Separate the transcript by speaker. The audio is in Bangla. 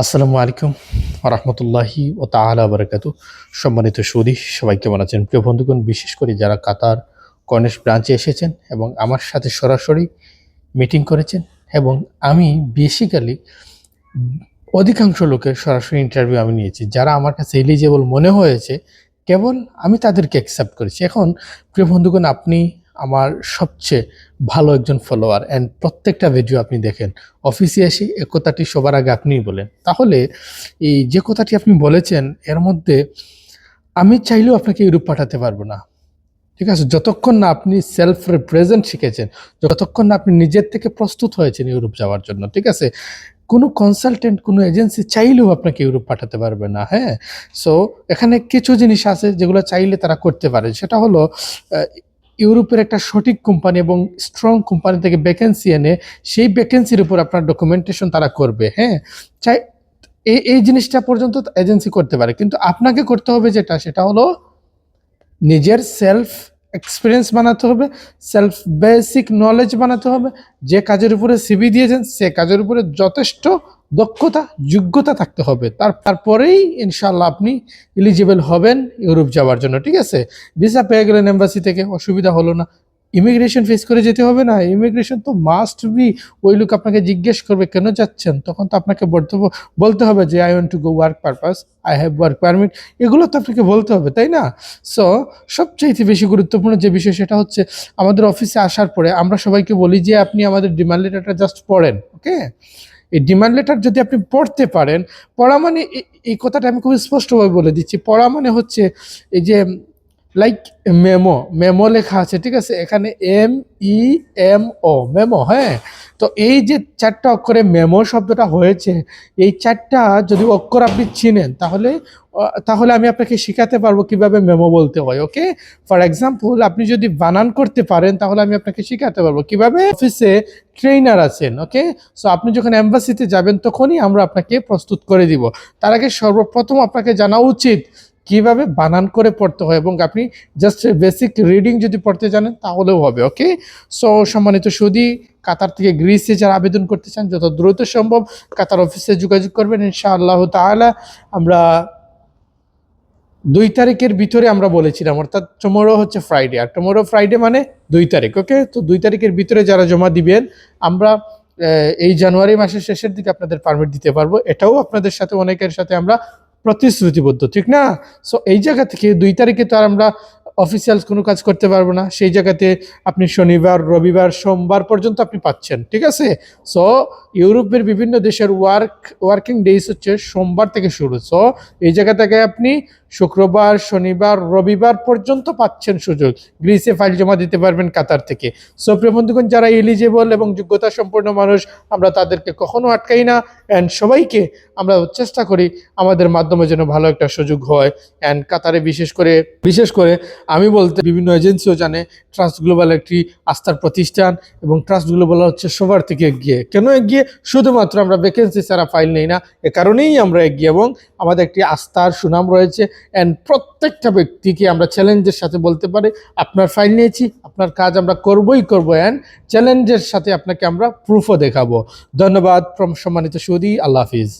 Speaker 1: আসসালামু আলাইকুম রহমতুল্লাহি ও তাআলা বারাকাতু। সম্মানিত সৌদি সবাই কেমন আছেন? প্রিয় বন্ধুগণ, বিশেষ করে যারা কাতার কর্নিশ ব্রাঞ্চে এসেছেন এবং আমার সাথে সরাসরি মিটিং করেছেন, এবং আমি বেসিক্যালি অধিকাংশ লোকের সরাসরি ইন্টারভিউ আমি নিয়েছি। যারা আমার কাছে এলিজেবল মনে হয়েছে কেবল আমি তাদেরকে অ্যাকসেপ্ট করেছি। এখন প্রিয় বন্ধুগণ, আপনি আমার সবচেয়ে ভালো একজন ফলোয়ার অ্যান্ড প্রত্যেকটা ভিডিও আপনি দেখেন। অফিসে এসে এ কথাটি সবার আগে আপনিই বলেন। তাহলে এই যে কথাটি আপনি বলেছেন এর মধ্যে আমি চাইলেও আপনাকে ইউরোপ পাঠাতে পারবো না। ঠিক আছে? যতক্ষণ না আপনি সেলফ রিপ্রেজেন্ট শিখেছেন, যতক্ষণ না আপনি নিজের থেকে প্রস্তুত হয়েছেন ইউরোপ যাওয়ার জন্য। ঠিক আছে? কোনো কনসালটেন্ট, কোনো এজেন্সি চাইলেও আপনাকে ইউরোপ পাঠাতে পারবে না। হ্যাঁ? সো এখানে কিছু জিনিস আছে যেগুলো চাইলে তারা করতে পারে। সেটা হলো আ ইউরোপের একটা সঠিক কোম্পানি এবং স্ট্রং কোম্পানি থেকে ভ্যাকেন্সি এনে সেই ভ্যাকেন্সির উপর আপনার ডকুমেন্টেশন তারা করবে। হ্যাঁ? চাই এই জিনিসটা পর্যন্ত এজেন্সি করতে পারে। কিন্তু আপনাকে করতে হবে যেটা, সেটা হলো নিজের সেলফ এক্সপিরিয়েন্স বানাতে হবে, সেলফ বেসিক নলেজ বানাতে হবে। যে কাজের উপরে সিভি দিয়েছেন সে কাজের উপরে যথেষ্ট দক্ষতা, যোগ্যতা থাকতে হবে। তারপরেই ইনশাআল্লাহ আপনি এলিজিবল হবেন ইউরোপ যাওয়ার জন্য। ঠিক আছে? ভিসা পেয়ে গেলেন এম্বাসি থেকে, অসুবিধা হলো না। ইমিগ্রেশন ফেস করে যেতে হবে না। ইমিগ্রেশন তো মাস্ট বি। ওই লোক আপনাকে জিজ্ঞেস করবে কেন যাচ্ছেন, তখন তো আপনাকে বলতে হবে যে I want to go work purpose, I have work permit. এগুলো তো আপনাকে বলতে হবে, তাই না? সো সবচাইতে বেশি গুরুত্বপূর্ণ যে বিষয় সেটা হচ্ছে আমাদের অফিসে আসার পরে আমরা সবাইকে বলি যে আপনি আমাদের ডিমান্ড লেটারটা জাস্ট পড়েন। ওকে? এই ডিমান্ড লেটার যদি আপনি পড়তে পারেন, পড়া মানে এই কথাটা আমি খুব স্পষ্টভাবে বলে দিচ্ছি। পড়া মানে হচ্ছে এই যে লাইক মেমো লেখা আছে। ঠিক আছে? এখানে MEMO, মেমো। হ্যাঁ? তো এই যে ৪টা অক্ষরে মেমো শব্দটা হয়েছে, এই ৪টা যদি অক্ষর আপনি চিনেন তাহলে আমি আপনাকে শিখাতে পারবো কিভাবে মেমো বলতে হয়। ওকে? ফর এক্সাম্পল, আপনি যদি বানান করতে পারেন তাহলে আমি আপনাকে শিখাতে পারবো কিভাবে। অফিসে ট্রেনার আছেন। ওকে? সো আপনি যখন এম্বাসিতে যাবেন তখনই আমরা আপনাকে প্রস্তুত করে দিব। তার আগে সর্বপ্রথম আপনাকে জানা উচিত কিভাবে বানান করে পড়তে হয়, এবং আপনি জাস্ট বেসিক রিডিং যদি পড়তে জানেন তাহলেও হবে। ওকে? সো সম্মানিত সৌদি, কাতার থেকে গ্রিসে যারা আবেদন করতে চান যত দ্রুত সম্ভব কাতার অফিসে যোগাযোগ করবেন। ইনশাআল্লাহ তাআলা আমরা ২ তারিখের ভিতরে আমরা বলেছিলাম, অর্থাৎ টুমরো হচ্ছে ফ্রাইডে, আর টুমরো ফ্রাইডে মানে ২ তারিখ। ওকে? তো ২ তারিখের ভিতরে যারা জমা দিবেন আমরা এই জানুয়ারি মাসের শেষের দিকে আপনাদের পারমিট দিতে পারবো। এটাও আপনাদের সাথে অনেকের সাথে আমরা প্রতিশ্রুতিবদ্ধ, ঠিক না? সো এই জায়গা থেকে ২ তারিখে তো আর আমরা অফিসিয়াল কোনো কাজ করতে পারবো না। সেই জায়গাতে আপনি শনিবার, রবিবার, সোমবার পর্যন্ত আপনি পাচ্ছেন। ঠিক আছে? সো ইউরোপের বিভিন্ন দেশের ওয়ার্কিং ডেজ হচ্ছে সোমবার থেকে শুরু। সো এই জায়গা থেকে আপনি শুক্রবার, শনিবার, রবিবার পর্যন্ত পাচ্ছেন সুযোগ। গ্রিসে ফাইল জমা দিতে পারবেন কাতার থেকে। সো প্রিয় বন্ধুগণ, যারা এলিজেবল এবং যোগ্যতা সম্পন্ন মানুষ আমরা তাদেরকে কখনো আটকাই না, অ্যান্ড সবাইকে আমরা চেষ্টা করি আমাদের মাধ্যমে যেন ভালো একটা সুযোগ হয়। অ্যান্ড কাতারে বিশেষ করে আমি বলতে বিভিন্ন এজেন্সিও জানে ট্রাস্ট গ্লোবাল একটি আস্থার প্রতিষ্ঠান, এবং ট্রাস্ট গ্লোবাল হচ্ছে সবার থেকে এগিয়ে। কেন এগিয়ে? শুধুমাত্র আমরা ভ্যাকেন্সি ছাড়া ফাইল নেই না, এ কারণেই আমরা এগিয়ে, এবং আমাদের একটি আস্থার সুনাম রয়েছে। অ্যান্ড প্রত্যেকটা ব্যক্তিকে আমরা চ্যালেঞ্জের সাথে বলতে পারি আপনার ফাইল নিয়েছি, আপনার কাজ আমরা করবই করবো, অ্যান্ড চ্যালেঞ্জের সাথে আপনাকে আমরা প্রুফও দেখাবো। ধন্যবাদ সম্মানিত সৌদি। আল্লাহ হাফিজ।